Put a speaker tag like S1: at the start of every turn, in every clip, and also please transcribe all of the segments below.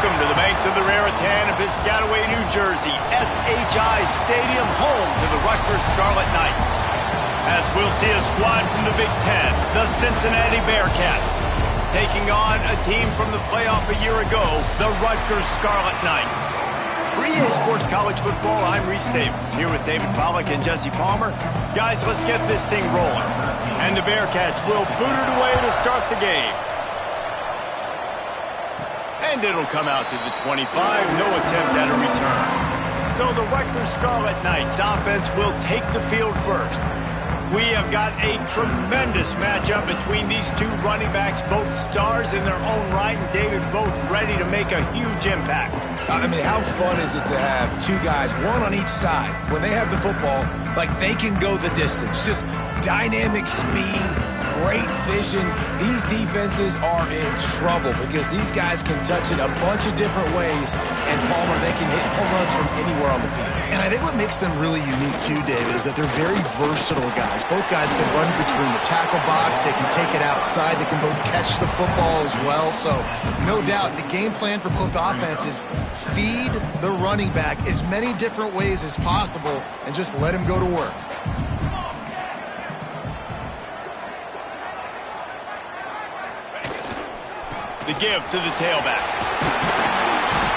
S1: Welcome to the banks of the Raritan in Piscataway, New Jersey. SHI Stadium, home to the Rutgers Scarlet Knights. As we'll see a squad from the Big Ten, the Cincinnati Bearcats, taking on a team from the playoff a year ago, the Rutgers Scarlet Knights. For EA Sports College Football, I'm Reese Davis, here with David Pollack and Jesse Palmer. Guys, let's get this thing rolling. And the Bearcats will boot it away to start the game. And it'll come out to the 25, no attempt at a return. So the Rutgers Scarlet Knights offense will take the field first. We have got a tremendous matchup between these two running backs, both stars in their own right, and David, both ready to make a huge impact.
S2: I mean, how fun is it to have two guys, one on each side, when they have the football, like they can go the distance. Just dynamic speed, great vision. These defenses are in trouble because these guys can touch it a bunch of different ways, and Palmer, they can hit home runs from anywhere on the field.
S3: And I think what makes them really unique too, David, is that they're very versatile guys. Both guys can run between the tackle box, they can take it outside, they can both catch the football as well. So no doubt the game plan for both offenses, feed the running back as many different ways as possible and just let him go to work.
S1: The give to the tailback.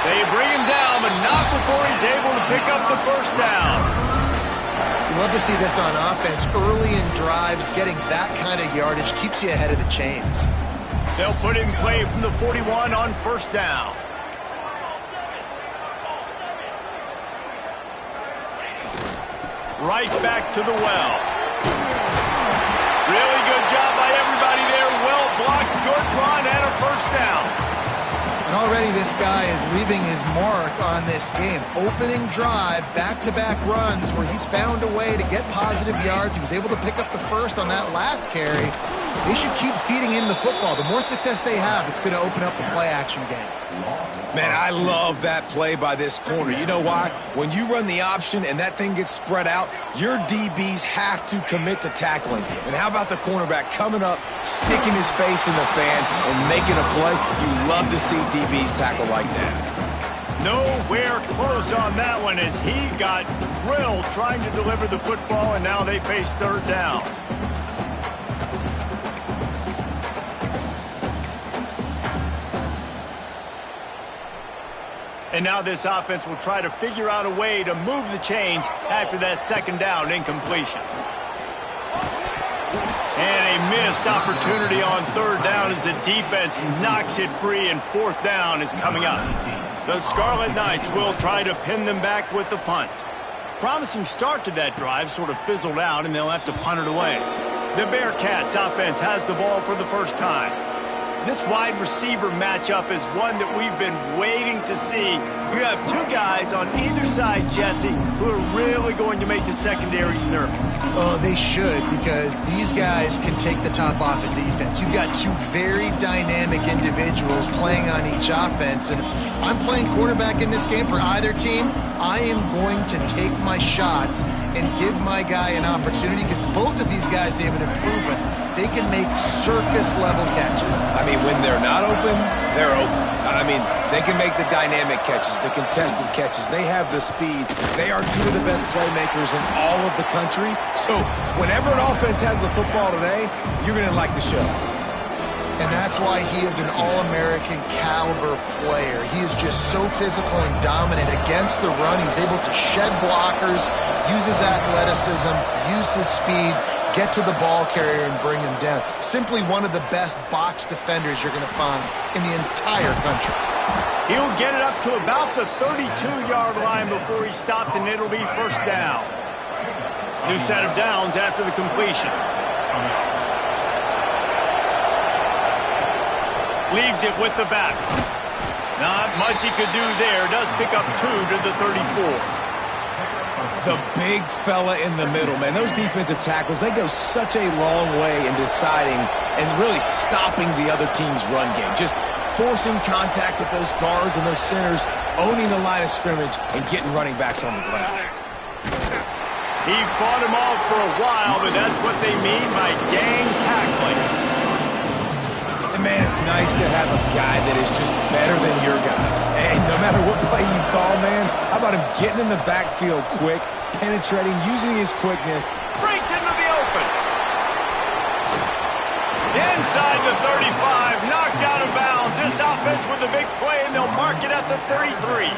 S1: They bring him down, but not before he's able to pick up the first down.
S3: You love to see this on offense. Early in drives, getting that kind of yardage keeps you ahead of the chains.
S1: They'll put in play from the 41 on first down. Right back to the well. Really good job by everybody there. Well blocked, good run, and a first down.
S3: And already this guy is leaving his mark on this game. Opening drive, back-to-back runs where he's found a way to get positive yards. He was able to pick up the first on that last carry. They should keep feeding in the football. The more success they have, it's going to open up the play-action game.
S2: Man, I love that play by this corner. You know why? When you run the option and that thing gets spread out, your DBs have to commit to tackling. And how about the cornerback coming up, sticking his face in the fan, and making a play? You love to see DBs tackle like that.
S1: Nowhere close on that one as he got drilled trying to deliver the football, and now they face third down. And now this offense will try to figure out a way to move the chains after that second down incompletion. And a missed opportunity on third down as the defense knocks it free, and fourth down is coming up. The Scarlet Knights will try to pin them back with the punt. Promising start to that drive sort of fizzled out, and they'll have to punt it away. The Bearcats offense has the ball for the first time. This wide receiver matchup is one that we've been waiting to see. You have two guys on either side, Jesse, who are really going to make the secondaries nervous.
S3: Oh, they should, because these guys can take the top off of defense. You've got two very dynamic individuals playing on each offense, and if I'm playing quarterback in this game for either team, I am going to take my shots and give my guy an opportunity, because both of these guys, David, have proven they can make circus-level catches.
S2: I mean, when they're not open, they're open. I mean, they can make the dynamic catches, the contested catches. They have the speed. They are two of the best playmakers in all of the country. So whenever an offense has the football today, you're going to like the show.
S3: And that's why he is an All-American caliber player. He is just so physical and dominant against the run. He's able to shed blockers, use his athleticism, use his speed, get to the ball carrier and bring him down. Simply one of the best box defenders you're going to find in the entire country.
S1: He'll get it up to about the 32-yard line before he's stopped, and it'll be first down. New set of downs after the completion. Leaves it with the back. Not much he could do there. Does pick up 2 to the 34.
S2: The big fella in the middle, man. Those defensive tackles, they go such a long way in deciding and really stopping the other team's run game. Just forcing contact with those guards and those centers, owning the line of scrimmage, and getting running backs on the ground.
S1: He fought him off for a while, but that's what they mean by gang tackling.
S2: And Man, it's nice to have a guy that is just better than your guys. And no matter what play you call, man, how about him getting in the backfield quick, penetrating, using his quickness.
S1: Breaks into the open. Inside the 35, knocked out of bounds. This offense with a big play, and they'll mark it at the 33.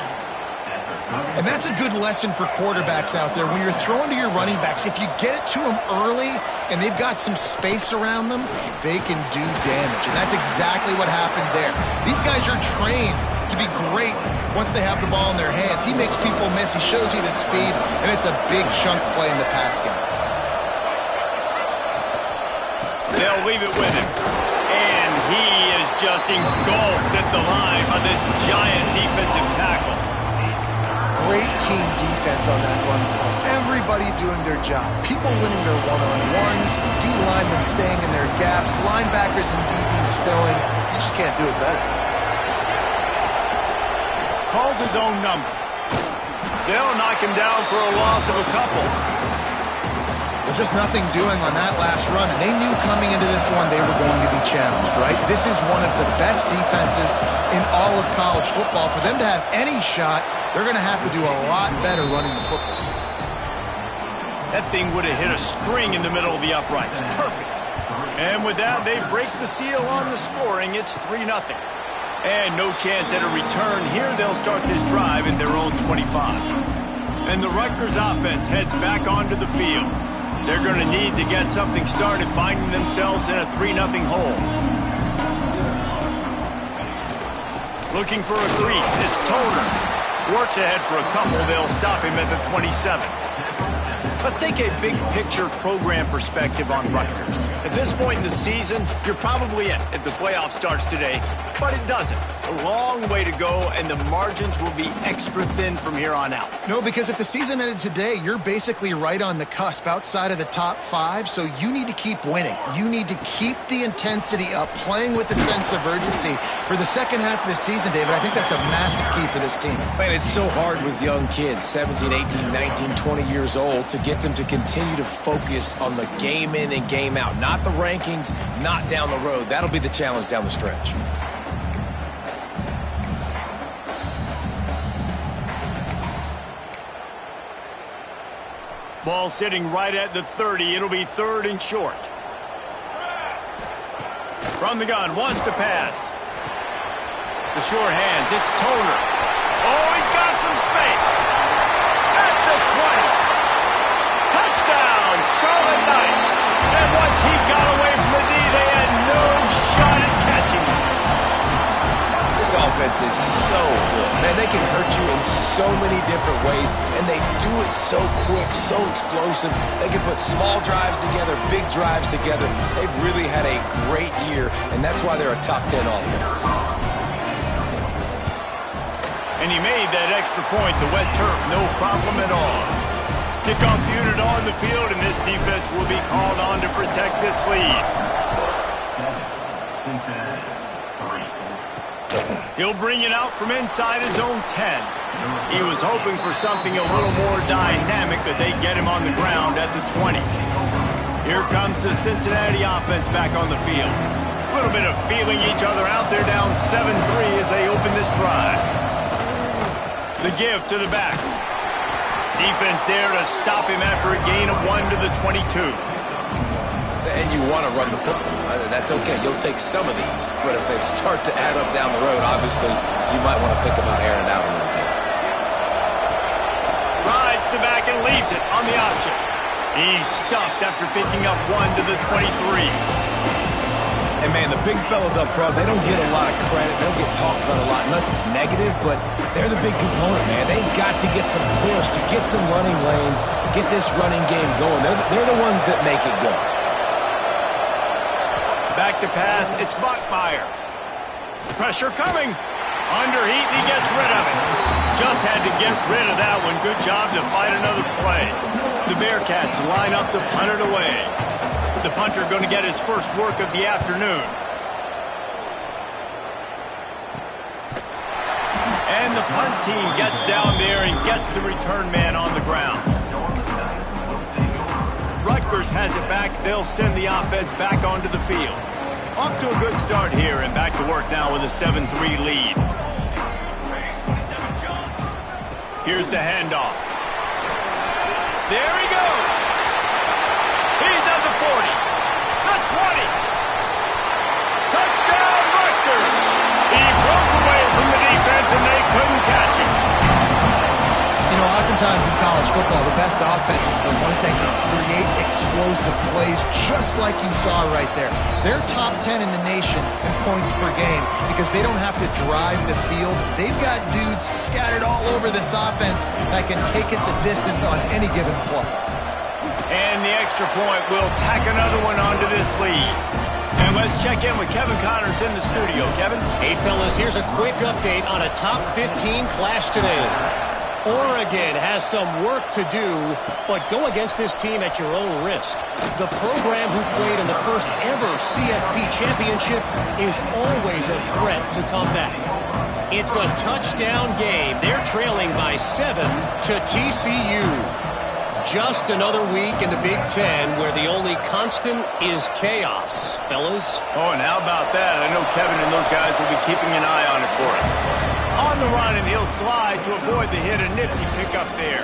S3: And that's a good lesson for quarterbacks out there. When you're throwing to your running backs, if you get it to them early and they've got some space around them, they can do damage. And that's exactly what happened there. These guys are trained to be great once they have the ball in their hands. He makes people miss. He shows you the speed, and it's a big chunk play in the pass game.
S1: They'll leave it with him. And he is just engulfed at the line by this giant defensive tackle.
S3: Great team defense on that run play. Everybody doing their job. People winning their one-on-ones, D linemen staying in their gaps, linebackers and DBs filling. You just can't do it better.
S1: Calls his own number. They'll knock him down for a loss of a couple.
S3: Well, just nothing doing on that last run, and they knew coming into this one they were going to be challenged, right? This is one of the best defenses in all of college football. For them to have any shot, they're going to have to do a lot better running the football.
S1: That thing would have hit a string in the middle of the uprights. Perfect. And with that, they break the seal on the scoring. It's 3-0. And no chance at a return. Here they'll start this drive at their own 25. And the Rutgers offense heads back onto the field. They're going to need to get something started, finding themselves in a 3-0 hole. Looking for a crease. It's Toner. Works ahead for a couple. They'll stop him at the 27. Let's take a big-picture program perspective on Rutgers. At this point in the season, you're probably in if the playoff starts today, but it doesn't. A long way to go, and the margins will be extra thin from here on out.
S3: No, because if the season ended today, you're basically right on the cusp outside of the top 5, so you need to keep winning. You need to keep the intensity up, playing with a sense of urgency. For the second half of the season, David, I think that's a massive key for this team.
S2: Man, it's so hard with young kids, 17, 18, 19, 20 years old, to get them to continue to focus on the game in and game out. Not the rankings, not down the road. That'll be the challenge down the stretch.
S1: Ball sitting right at the 30. It'll be 3rd and short. From the gun, wants to pass. The sure hands, it's Toner. Oh, he's got some space. At the 20. Touchdown, Scarlet Knights. And once he got away from the D, they had no shot at catching him.
S2: This offense is so good. Man, they can hurt you in so many different ways, and they do it so quick, so explosive. They can put small drives together, big drives together. They've really had a great year, and that's why they're a top 10 offense.
S1: And he made that extra point, the wet turf, no problem at all. Kickoff unit on the field, and this defense will be called on to protect this lead. He'll bring it out from inside his own 10. He was hoping for something a little more dynamic, but they get him on the ground at the 20. Here comes the Cincinnati offense back on the field. A little bit of feeling each other out. They're down 7-3 as they open this drive. The give to the back. Defense there to stop him after a gain of 1 to the 22.
S2: And you want to run the football. That's okay. You'll take some of these. But if they start to add up down the road, obviously, you might want to think about airing it out a little bit.
S1: Rides the back and leaves it on the option. He's stuffed after picking up 1 to the 23.
S2: And, man, the big fellas up front, they don't get a lot of credit. They don't get talked about a lot unless it's negative, but they're the big component, man. They've got to get some push, to get some running lanes, get this running game going. They're the ones that make it go.
S1: Back to pass, it's Bachmeier. Pressure coming. Under heat, and he gets rid of it. Just had to get rid of that one. Good job to fight another play. The Bearcats line up to punt it away. The punter going to get his first work of the afternoon. And the punt team gets down there and gets the return man on the ground. Rutgers has it back. They'll send the offense back onto the field. Off to a good start here and back to work now with a 7-3 lead. Here's the handoff. There he goes. He's at the 40, the 20. Touchdown, Rutgers. He broke away from the defense and they couldn't catch him.
S3: You know, oftentimes in college football, the best offenses are the ones that can create explosive plays just like you saw right there. They're top 10 in the nation in points per game because they don't have to drive the field. They've got dudes scattered all over this offense that can take it the distance on any given play.
S1: And the extra point will tack another one onto this lead. And let's check in with Kevin Connors in the studio. Kevin?
S4: Hey, fellas, here's a quick update on a top 15 clash today. Oregon has some work to do, but go against this team at your own risk. The program who played in the first ever CFP championship is always a threat to come back. It's a touchdown game. They're trailing by 7 to TCU. Just another week in the Big Ten where the only constant is chaos, fellas.
S1: Oh, and how about that? I know Kevin and those guys will be keeping an eye on it for us. On the run, and he'll slide to avoid the hit. A nifty pickup there.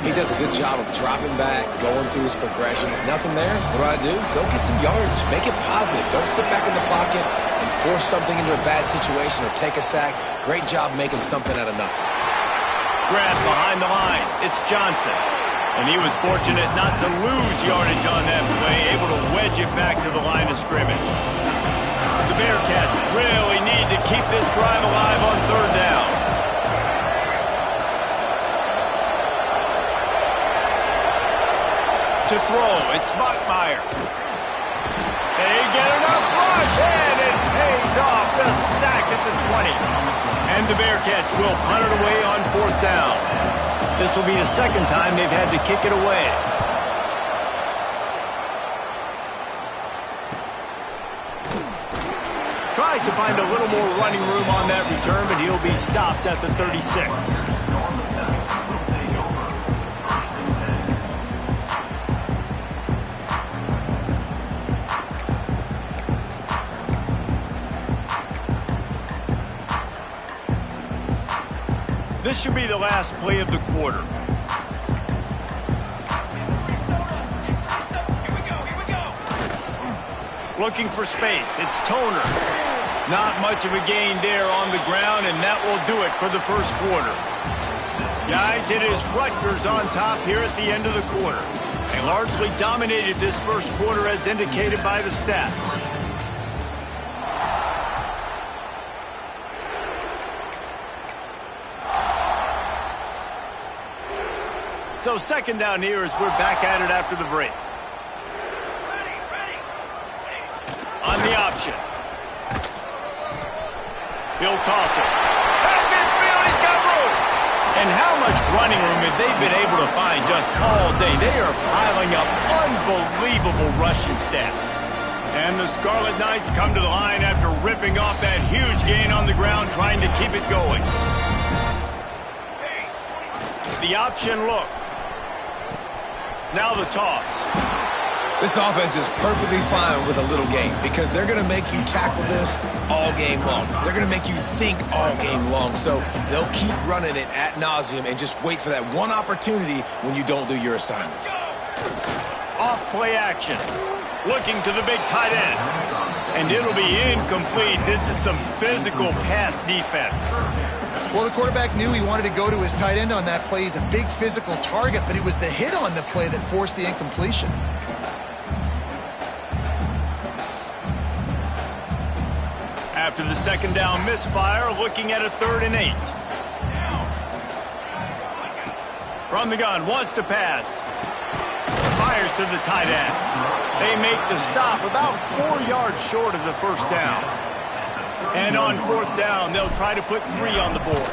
S2: He does a good job of dropping back, going through his progressions. Nothing there. What do? Go get some yards. Make it positive. Don't sit back in the pocket and force something into a bad situation or take a sack. Great job making something out of nothing.
S1: Grab behind the line. It's Johnson. And he was fortunate not to lose yardage on that play, able to wedge it back to the line of scrimmage. The Bearcats really need to keep this drive alive on third down. To throw, it's Mockmeyer. They get enough rush, and it pays off. The sack at the 20. And the Bearcats will punt it away on fourth down. This will be the second time they've had to kick it away. Tries to find a little more running room on that return, but he'll be stopped at the 36. This should be the last play of the quarter. Looking for space. It's Toner. Not much of a gain there on the ground, and that will do it for the first quarter. Guys, it is Rutgers on top here at the end of the quarter. They largely dominated this first quarter as indicated by the stats. So second down here as we're back at it after the break. On the option. He'll toss it. At midfield, he's got room. And how much running room have they been able to find just all day? They are piling up unbelievable rushing stats. And the Scarlet Knights come to the line after ripping off that huge gain on the ground, trying to keep it going. The option look. Now the toss.
S2: This offense is perfectly fine with a little game because they're going to make you tackle this all game long. They're going to make you think all game long. So they'll keep running it ad nauseum and just wait for that one opportunity when you don't do your assignment.
S1: Off play action. Looking to the big tight end. And it'll be incomplete. This is some physical pass defense.
S3: Well, the quarterback knew he wanted to go to his tight end on that play. He's a big physical target, but it was the hit on the play that forced the incompletion.
S1: After the second down misfire, looking at a 3rd and 8. From the gun, wants to pass. Fires to the tight end. They make the stop about 4 yards short of the first down. And on 4th down, they'll try to put 3 on the board.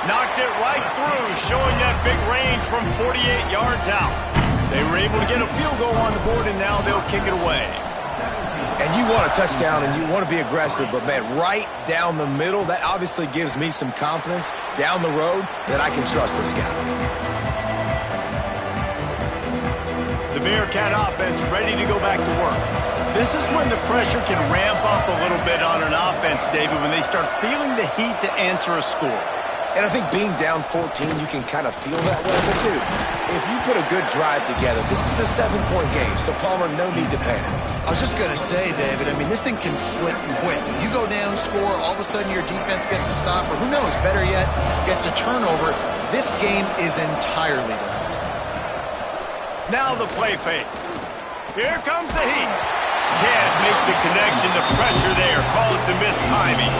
S1: Knocked it right through, showing that big range from 48 yards out. They were able to get a field goal on the board, and now they'll kick it away.
S2: And you want a touchdown, and you want to be aggressive, but, man, right down the middle, that obviously gives me some confidence down the road that I can trust this guy.
S1: The Bearcat offense ready to go back to work. This is when the pressure can ramp up a little bit on an offense, David, when they start feeling the heat to answer a score.
S2: And I think being down 14, you can kind of feel that way. But, dude, if you put a good drive together, this is a 7-point game, so Palmer, no need to panic.
S3: I was just going to say, David, I mean, this thing can flip quick. You go down, score, all of a sudden your defense gets a stop, or who knows, better yet, gets a turnover. This game is entirely different.
S1: Now the play fake. Here comes the heat. Can't make the connection. The pressure there caused the missed timing.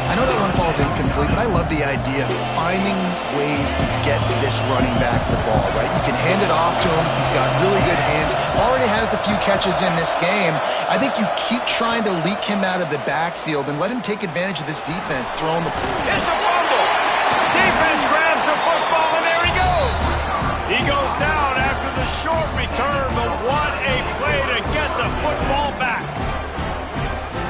S3: I know that one falls incomplete, but I love the idea of finding ways to get this running back the ball, right? You can hand it off to him. He's got really good hands. Already has a few catches in this game. I think you keep trying to leak him out of the backfield and let him take advantage of this defense, throwing the...
S1: It's a fumble. Defense grabs the football, and there he goes. He goes down after the short return, but what a play to get the football back.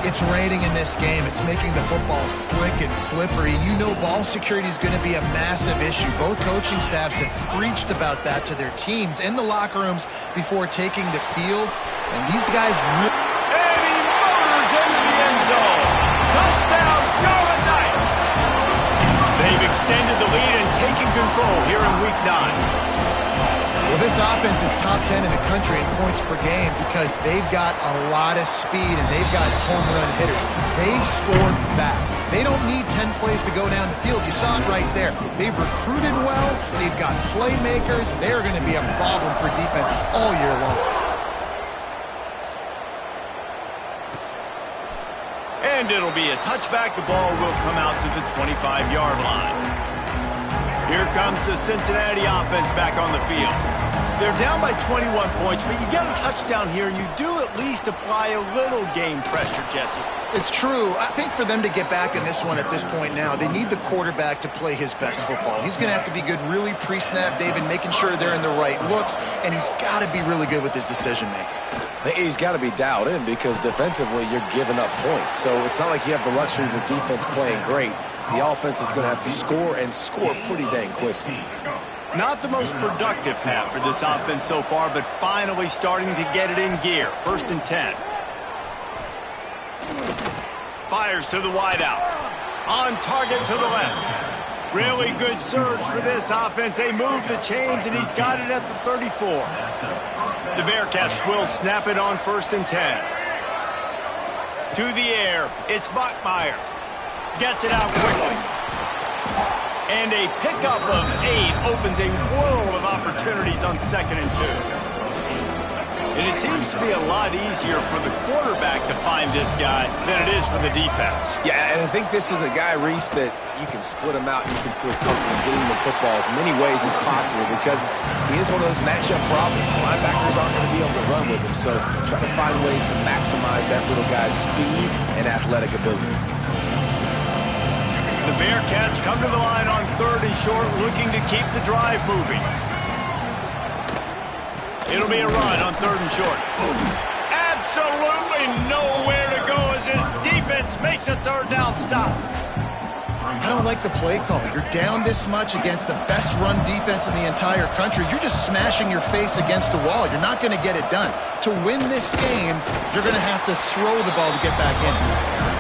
S3: It's raining in this game. It's making the football slick and slippery. You know ball security is going to be a massive issue. Both coaching staffs have preached about that to their teams in the locker rooms before taking the field. And these guys...
S1: And he motors into the end zone. Touchdown, Scarlet Knights. They've extended the lead and taken control here in Week 9.
S3: Well, this offense is top 10 in the country in points per game because they've got a lot of speed and they've got home run hitters. They scored fast. They don't need 10 plays to go down the field. You saw it right there. They've recruited well. They've got playmakers. They're going to be a problem for defenses all year long.
S1: And it'll be a touchback. The ball will come out to the 25-yard line. Here comes the Cincinnati offense back on the field. They're down by 21 points, but you get a touchdown here, and you do at least apply a little game pressure, Jesse.
S3: It's true. I think for them to get back in this one at this point now, they need the quarterback to play his best football. He's going to have to be good really pre-snap, David, making sure they're in the right looks, and he's got to be really good with his decision-making.
S2: He's got to be dialed in because defensively you're giving up points. So it's not like you have the luxury of your defense playing great. The offense is going to have to score and score pretty dang quickly.
S1: Not the most productive half for this offense so far, but finally starting to get it in gear. 1st and 10. Fires to the wideout. On target to the left. Really good surge for this offense. They move the chains, and he's got it at the 34. The Bearcats will snap it on 1st and 10. To the air, it's Bachmeier. Gets it out quickly. And a pickup of 8 opens a world of opportunities on 2nd and 2. And it seems to be a lot easier for the quarterback to find this guy than it is for the defense.
S2: Yeah, and I think this is a guy, Reese, that you can split him out. You can feel comfortable getting the football as many ways as possible because he is one of those matchup problems. Linebackers aren't going to be able to run with him, so try to find ways to maximize that little guy's speed and athletic ability.
S1: The Bearcats come to the line on 3rd and short, looking to keep the drive moving. It'll be a run on 3rd and short. Absolutely nowhere to go as this defense makes a 3rd down stop.
S3: I don't like the play call. You're down this much against the best run defense in the entire country. You're just smashing your face against the wall. You're not going to get it done. To win this game, you're going to have to throw the ball to get back in.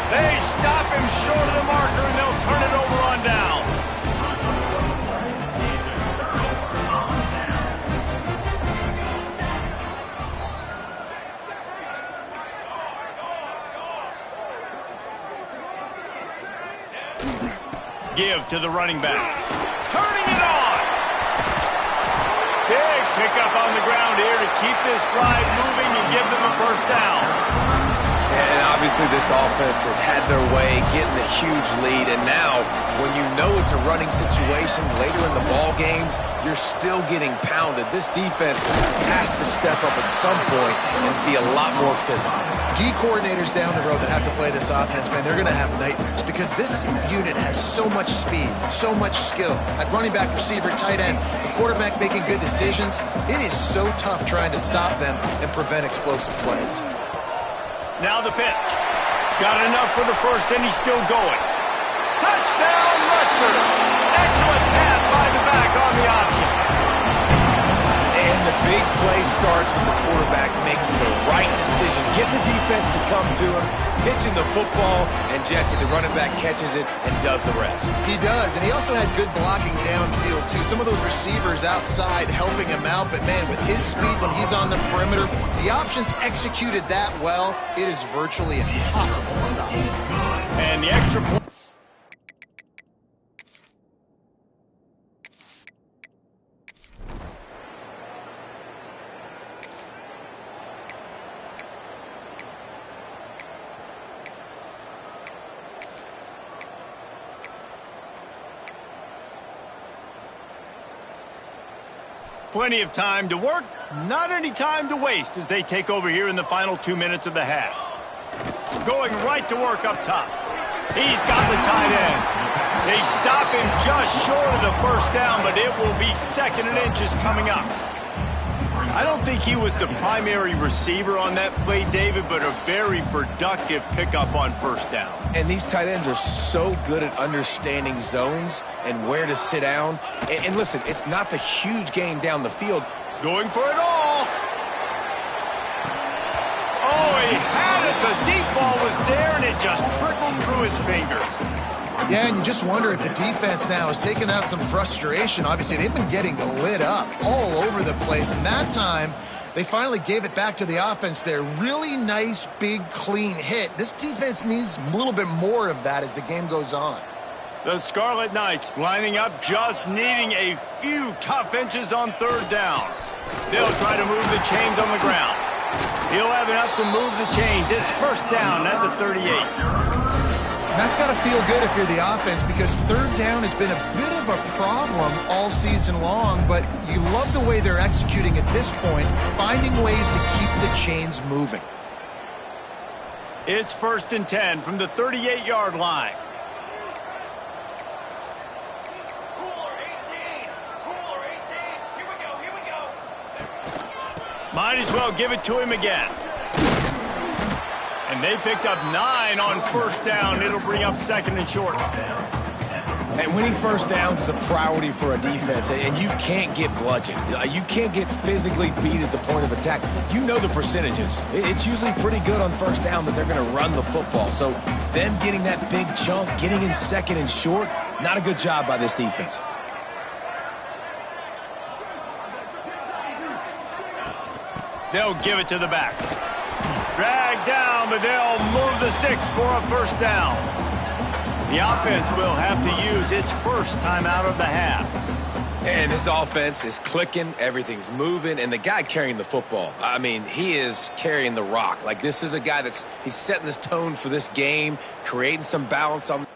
S1: They stop him short of the marker, and they'll turn it over on downs. Give to the running back. Turning it on. Big pickup on the ground here to keep this drive moving and give them a 1st down.
S2: And obviously this offense has had their way, getting the huge lead. And now, when you know it's a running situation later in the ball games, you're still getting pounded. This defense has to step up at some point and be a lot more physical.
S3: D coordinators down the road that have to play this offense, man, they're going to have nightmares because this unit has so much speed, so much skill. At running back, receiver, tight end, the quarterback making good decisions. It is so tough trying to stop them and prevent explosive plays.
S1: Now the pitch. Got enough for the 1st, and he's still going. Touchdown, Rutgers! Excellent pass by the back on the option.
S2: And the big big play starts with the quarterback making the right decision, getting the defense to come to him, pitching the football, and Jesse, the running back, catches it and does the rest.
S3: He does, and he also had good blocking downfield, too. Some of those receivers outside helping him out, but, man, with his speed when he's on the perimeter, the options executed that well, it is virtually impossible to stop.
S1: And the extra point. Plenty of time to work, not any time to waste as they take over here in the final 2 minutes of the half. Going right to work up top. He's got the tight end. They stop him just short of the first down, but it will be 2nd and inches coming up. I don't think he was the primary receiver on that play, David, but a very productive pickup on first down.
S2: And these tight ends are so good at understanding zones and where to sit down. And listen, it's not the huge gain down the field.
S1: Going for it all. Oh, he had it. The deep ball was there, and it just trickled through his fingers.
S3: Yeah, and you just wonder if the defense now has taken out some frustration. Obviously, they've been getting lit up all over the place, and that time they finally gave it back to the offense there. Really nice, big, clean hit. This defense needs a little bit more of that as the game goes on.
S1: The Scarlet Knights lining up, just needing a few tough inches on 3rd down. They'll try to move the chains on the ground. He'll have enough to move the chains. It's 1st down at the 38.
S3: That's got to feel good if you're the offense, because 3rd down has been a bit of a problem all season long, but you love the way they're executing at this point, finding ways to keep the chains moving.
S1: It's 1st and 10 from the 38-yard line. Might as well give it to him again. And they picked up 9 on 1st down. It'll bring up 2nd and short.
S2: And winning first downs is a priority for a defense, and you can't get bludgeoned. You can't get physically beat at the point of attack. You know the percentages. It's usually pretty good on 1st down that they're going to run the football. So them getting that big chunk, getting in 2nd and short, not a good job by this defense.
S1: They'll give it to the back. Dragged down, but they'll move the sticks for a 1st down. The offense will have to use its first timeout of the half.
S2: And this offense is clicking, everything's moving, and the guy carrying the football, I mean, he is carrying the rock. Like, this is a guy he's setting this tone for this game, creating some balance on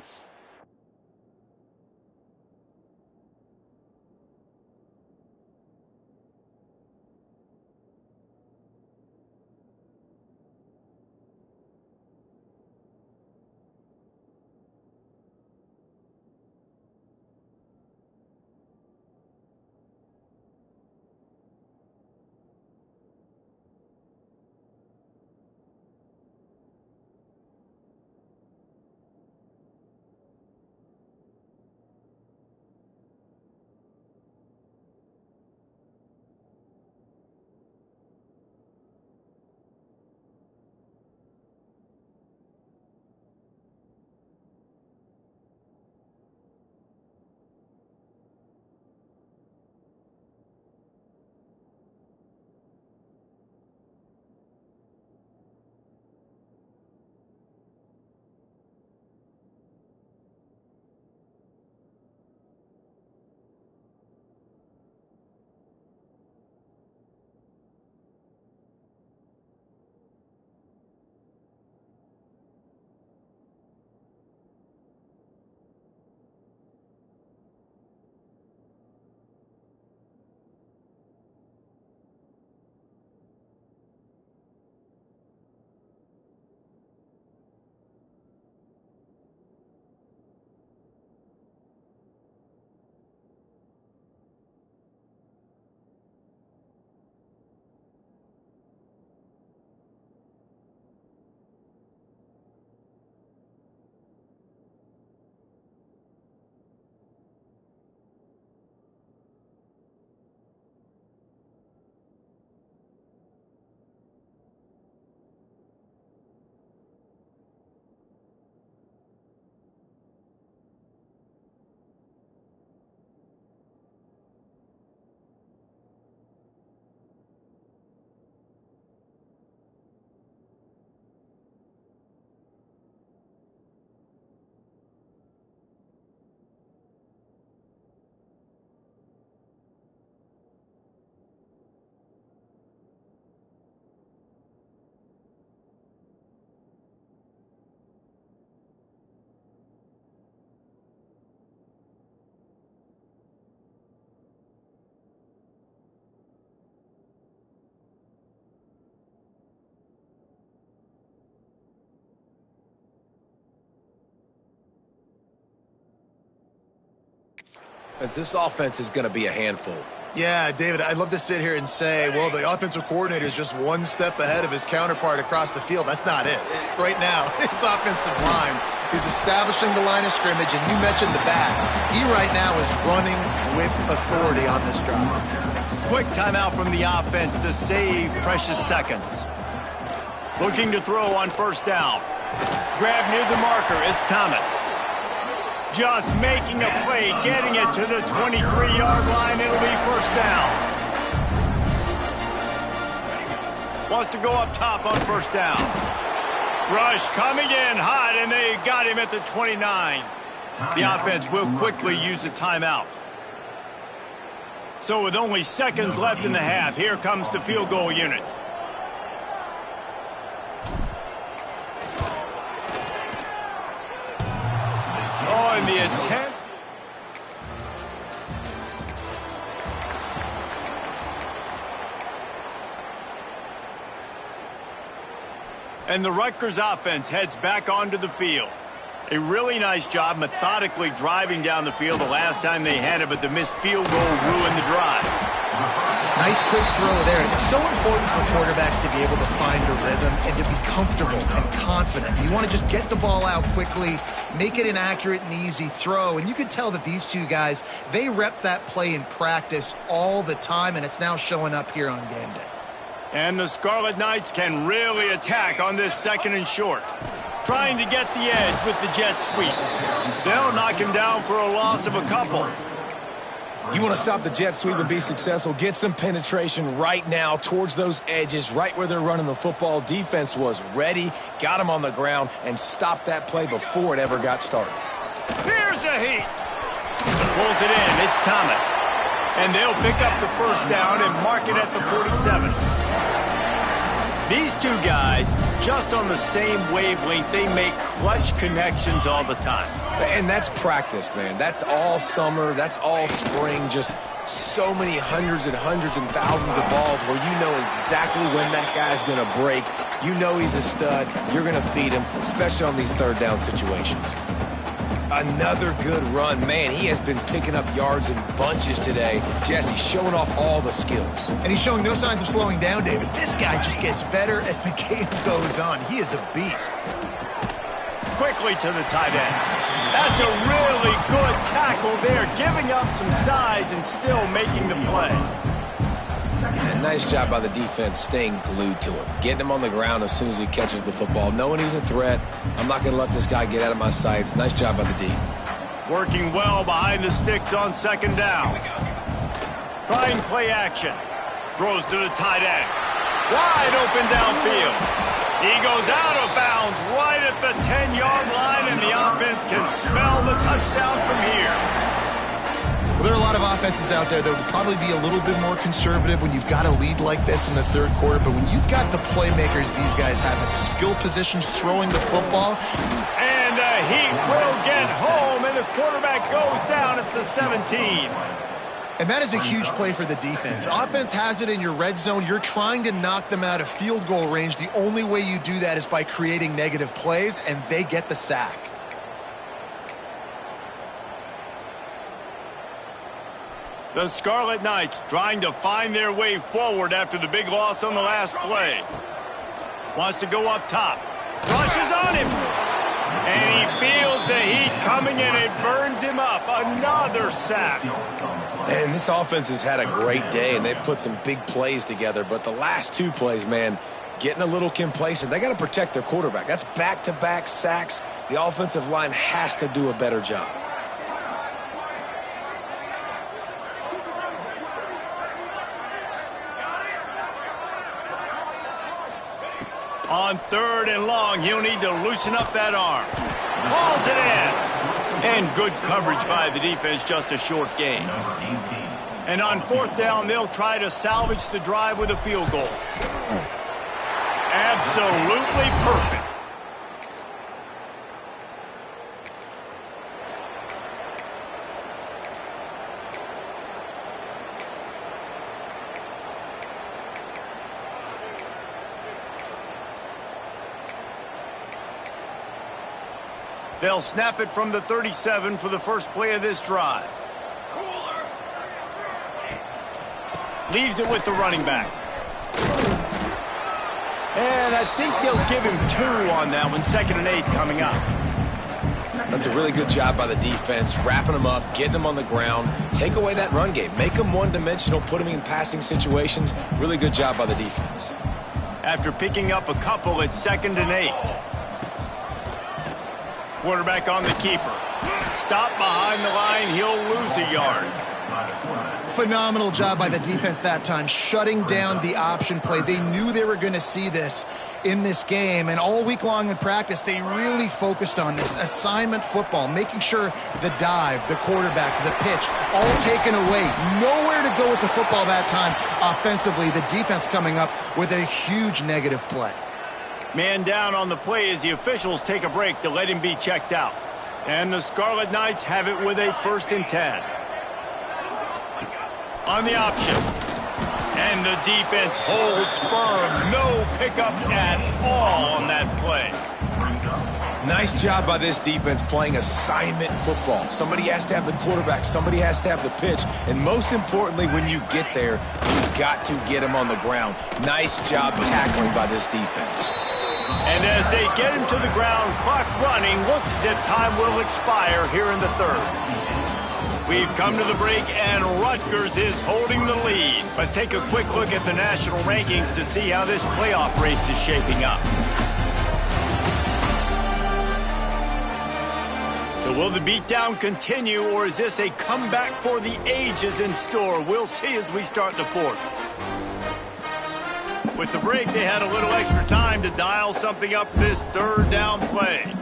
S2: This offense is going to be a handful.
S3: Yeah, David, I'd love to sit here and say, well, the offensive coordinator is just one step ahead of his counterpart across the field. That's not it. Right now, his offensive line is establishing the line of scrimmage, and you mentioned the back. He right now is running with authority on this drive.
S1: Quick timeout from the offense to save precious seconds. Looking to throw on first down. Grab near the marker. It's Thomas. Just making a play, getting it to the 23-yard line. It'll be first down. Wants to go up top on first down. Rush coming in hot, and they got him at the 29. The offense will quickly use the timeout. So with only seconds left in the half, here comes the field goal unit. Oh, and the attempt. And the Rutgers offense heads back onto the field. A really nice job methodically driving down the field the last time they had it, but the missed field goal ruined the drive.
S3: Nice quick throw there. It's so important for quarterbacks to be able to find a rhythm and to be comfortable and confident. You want to just get the ball out quickly, make it an accurate and easy throw. And you could tell that these two guys, they rep that play in practice all the time, and it's now showing up here on game day.
S1: And the Scarlet Knights can really attack on this second and short. Trying to get the edge with the jet sweep. They'll knock him down for a loss of a couple.
S2: You want to stop the jet sweep and be successful, get some penetration right now towards those edges, right where they're running the football. Defense was ready, got him on the ground, and stopped that play before it ever got started.
S1: Here's a heat. Pulls it in. It's Thomas. And they'll pick up the first down and mark it at the 47. These two guys, just on the same wavelength, they make clutch connections all the time.
S2: And that's practice, man. That's all summer. That's all spring. Just so many hundreds and thousands of balls where you know exactly when that guy's going to break. You know he's a stud. You're going to feed him, especially on these third down situations. Another good run. Man, he has been picking up yards in bunches today. Jesse showing off all the skills.
S3: And he's showing no signs of slowing down, David. This guy just gets better as the game goes on. He is a beast.
S1: Quickly to the tight end. That's a really good tackle there, giving up some size and still making the play.
S2: And nice job by the defense staying glued to him. Getting him on the ground as soon as he catches the football. Knowing he's a threat. I'm not going to let this guy get out of my sights. Nice job by the D.
S1: Working well behind the sticks on second down. Trying play action. Throws to the tight end. Wide open downfield. He goes out of bounds right at the 10-yard line, and the offense can smell the touchdown from here.
S3: Well, there are a lot of offenses out there that would probably be a little bit more conservative when you've got a lead like this in the third quarter. But when you've got the playmakers these guys have at the skill positions throwing the football.
S1: And the Heat will get home, and the quarterback goes down at the 17.
S3: And that is a huge play for the defense. Offense has it in your red zone. You're trying to knock them out of field goal range. The only way you do that is by creating negative plays, and they get the sack.
S1: The Scarlet Knights trying to find their way forward after the big loss on the last play. Wants to go up top. Rushes on him. And he feels the heat coming in. It burns him up. Another sack.
S2: And this offense has had a great day, and they've put some big plays together. But the last two plays, man, getting a little complacent. They got to protect their quarterback. That's back-to-back sacks. The offensive line has to do a better job.
S1: On third and long, he'll need to loosen up that arm. Hauls it in. And good coverage by the defense, just a short gain. And on fourth down, they'll try to salvage the drive with a field goal. Absolutely perfect. They'll snap it from the 37 for the first play of this drive. Leaves it with the running back. And I think they'll give him 2 on that one. 2nd and 8 coming up.
S2: That's a really good job by the defense, wrapping them up, getting them on the ground. Take away that run game. Make them one-dimensional, put them in passing situations. Really good job by the defense.
S1: After picking up a couple, it's 2nd and 8. Quarterback on the keeper. Stop behind the line. He'll lose a yard.
S3: Phenomenal job by the defense that time, shutting down the option play. They knew they were going to see this in this game, and all week long in practice, they really focused on this assignment football, making sure the dive, the quarterback, the pitch, all taken away. Nowhere to go with the football that time offensively. The defense coming up with a huge negative play.
S1: Man down on the play as the officials take a break to let him be checked out. And the Scarlet Knights have it with a 1st and 10. On the option. And the defense holds firm. No pickup at all on that play.
S2: Nice job by this defense playing assignment football. Somebody has to have the quarterback. Somebody has to have the pitch. And most importantly, when you get there, you've got to get him on the ground. Nice job tackling by this defense.
S1: And as they get him to the ground, clock running, looks as if time will expire here in the 3rd. We've come to the break, and Rutgers is holding the lead. Let's take a quick look at the national rankings to see how this playoff race is shaping up. So will the beatdown continue, or is this a comeback for the ages in store? We'll see as we start the 4th. With the break, they had a little extra time to dial something up for this 3rd down play.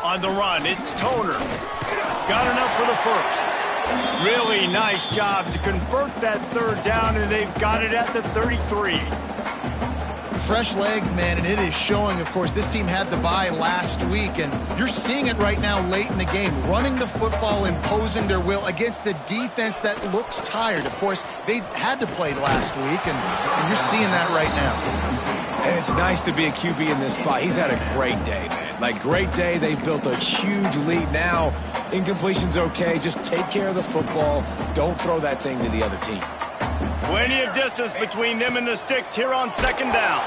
S1: On the run, it's Toner. Got enough for the 1st. Really nice job to convert that 3rd down, and they've got it at the 33.
S3: Fresh legs, man, and it is showing, of course. This team had the bye last week, and you're seeing it right now late in the game. Running the football, imposing their will against the defense that looks tired. Of course, they had to play last week, and you're seeing that right now.
S2: And it's nice to be a QB in this spot. He's had a great day, man. Like, great day. They've built a huge lead now. Incompletion's okay. Just take care of the football. Don't throw that thing to the other team.
S1: Plenty of distance between them and the sticks here on 2nd down.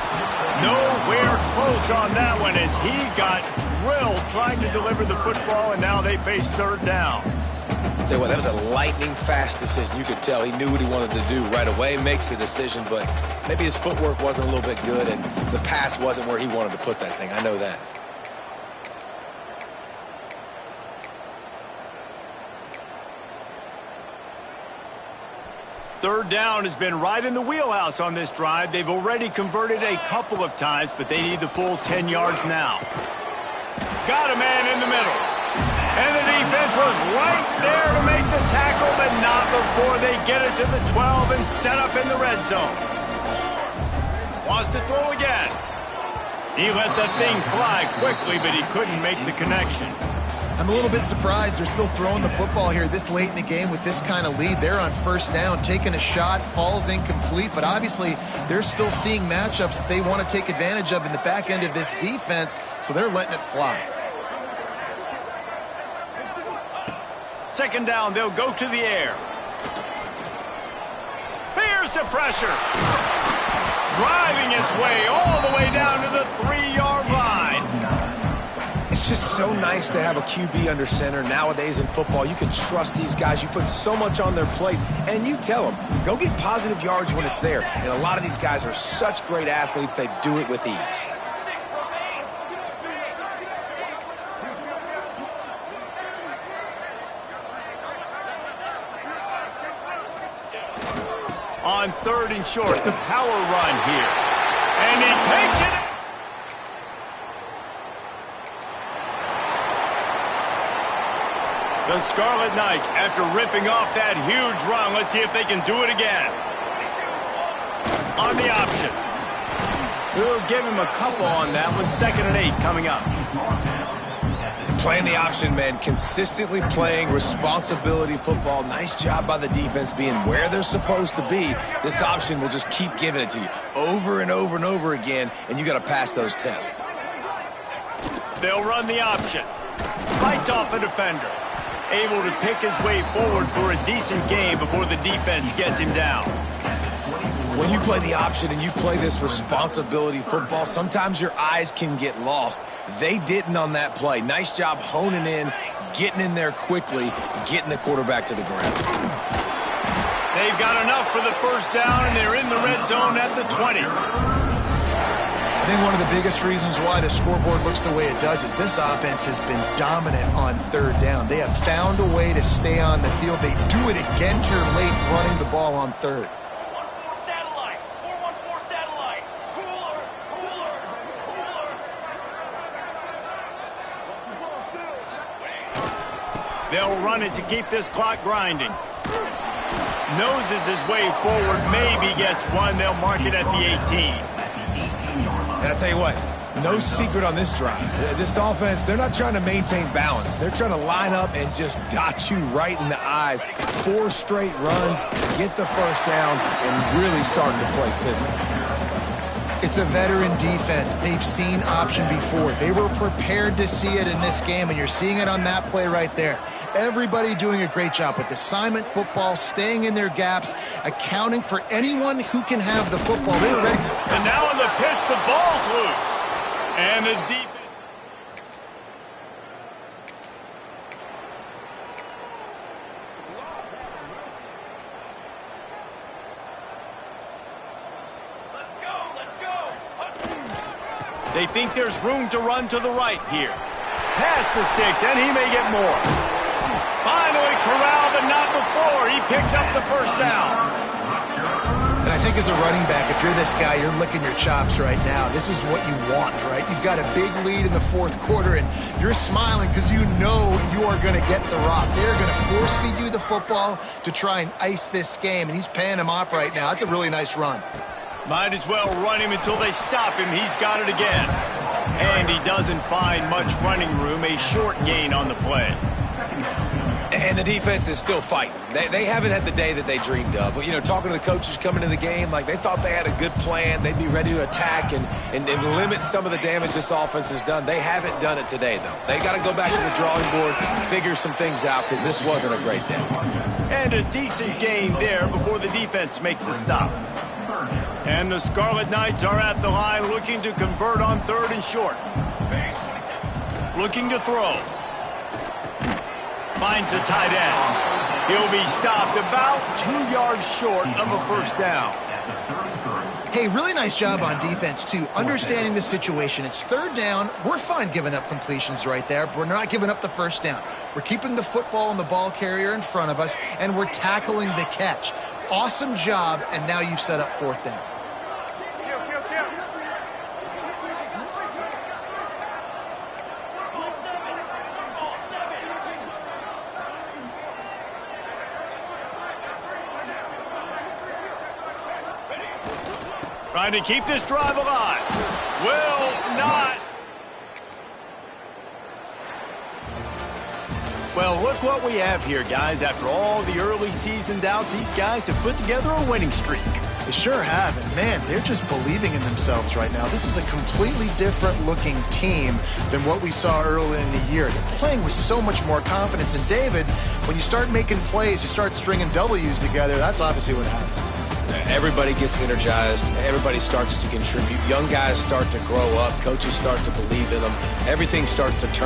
S1: Nowhere close on that one as he got drilled trying to deliver the football, and now they face 3rd down.
S2: Tell you what, that was a lightning-fast decision. You could tell he knew what he wanted to do right away, makes the decision, but maybe his footwork wasn't a little bit good, and the pass wasn't where he wanted to put that thing. I know that.
S1: Third down has been right in the wheelhouse on this drive. They've already converted a couple of times, but they need the full 10 yards now. Got a man in the middle. And the defense was right there to make the tackle, but not before they get it to the 12 and set up in the red zone. Wants to throw again. He let that thing fly quickly, but he couldn't make the connection.
S3: I'm a little bit surprised they're still throwing the football here this late in the game with this kind of lead. They're on 1st down, taking a shot, falls incomplete, but obviously they're still seeing matchups that they want to take advantage of in the back end of this defense, so they're letting it fly.
S1: 2nd down, they'll go to the air. Here's the pressure. Driving its way all the way down to the 3-yard line.
S2: It's just so nice to have a QB under center. Nowadays in football, you can trust these guys. You put so much on their plate, and you tell them, go get positive yards when it's there. And a lot of these guys are such great athletes, they do it with ease.
S1: On 3rd and short, the power run here. And he takes it. The Scarlet Knights, after ripping off that huge run, let's see if they can do it again. On the option. We'll give him a couple on that one. 2nd and 8 coming up.
S2: Playing the option, man. Consistently playing responsibility football. Nice job by the defense being where they're supposed to be. This option will just keep giving it to you over and over and over again, and you got to pass those tests.
S1: They'll run the option. Fights off a defender. able to pick his way forward for a decent game before the defense gets him down.
S2: When you play the option and you play this responsibility football, sometimes your eyes can get lost. They didn't on that play. Nice job honing in, getting in there quickly, getting the quarterback to the ground.
S1: They've got enough for the first down, and they're in the red zone at the 20.
S3: I think one of the biggest reasons why the scoreboard looks the way it does is this offense has been dominant on third down. They have found a way to stay on the field. They do it again here late, running the ball on third.
S1: They'll run it to keep this clock grinding. Noses his way forward, maybe gets one. They'll mark it at the 18.
S2: And I tell you what, no secret on this drive. This offense, they're not trying to maintain balance. They're trying to line up and just dot you right in the eyes. 4 straight runs, get the first down, and really start to play physical.
S3: It's a veteran defense. They've seen option before. They were prepared to see it in this game, and you're seeing it on that play right there. Everybody doing a great job with assignment football, staying in their gaps, accounting for anyone who can have the football. They were ready.
S1: And now on the pitch, the ball's loose. And the defense. They think there's room to run to the right here. Pass the sticks, and he may get more. Finally corralled, but not before. He picks up the first down.
S3: And I think as a running back, if you're this guy, you're licking your chops right now. This is what you want, right? You've got a big lead in the fourth quarter, and you're smiling because you know you are going to get the rock. They're going to force-feed you the football to try and ice this game, and he's paying him off right now. That's a really nice run.
S1: Might as well run him until they stop him. He's got it again. And he doesn't find much running room. A short gain on the play.
S2: And the defense is still fighting. They haven't had the day that they dreamed of. But, you know, talking to the coaches coming into the game, like they thought they had a good plan. They'd be ready to attack and limit some of the damage this offense has done. They haven't done it today, though. They got to go back to the drawing board, figure some things out, because this wasn't a great day.
S1: And a decent gain there before the defense makes the stop. And the Scarlet Knights are at the line looking to convert on third and short. Looking to throw. Finds the tight end. He'll be stopped about 2 yards short of a first down.
S3: Hey, really nice job on defense, too, understanding the situation. It's third down. We're fine giving up completions right there, but we're not giving up the first down. We're keeping the football and the ball carrier in front of us, and we're tackling the catch. Awesome job, and now you've set up fourth down.
S1: Trying to keep this drive alive. Will not. Well, look what we have here, guys. After all the early season doubts, these guys have put together a winning streak.
S3: They sure have, and man, they're just believing in themselves right now. This is a completely different looking team than what we saw early in the year. They're playing with so much more confidence, and David, when you start making plays, you start stringing W's together, that's obviously what happens.
S2: Everybody gets energized. Everybody starts to contribute. Young guys start to grow up. Coaches start to believe in them. Everything starts to turn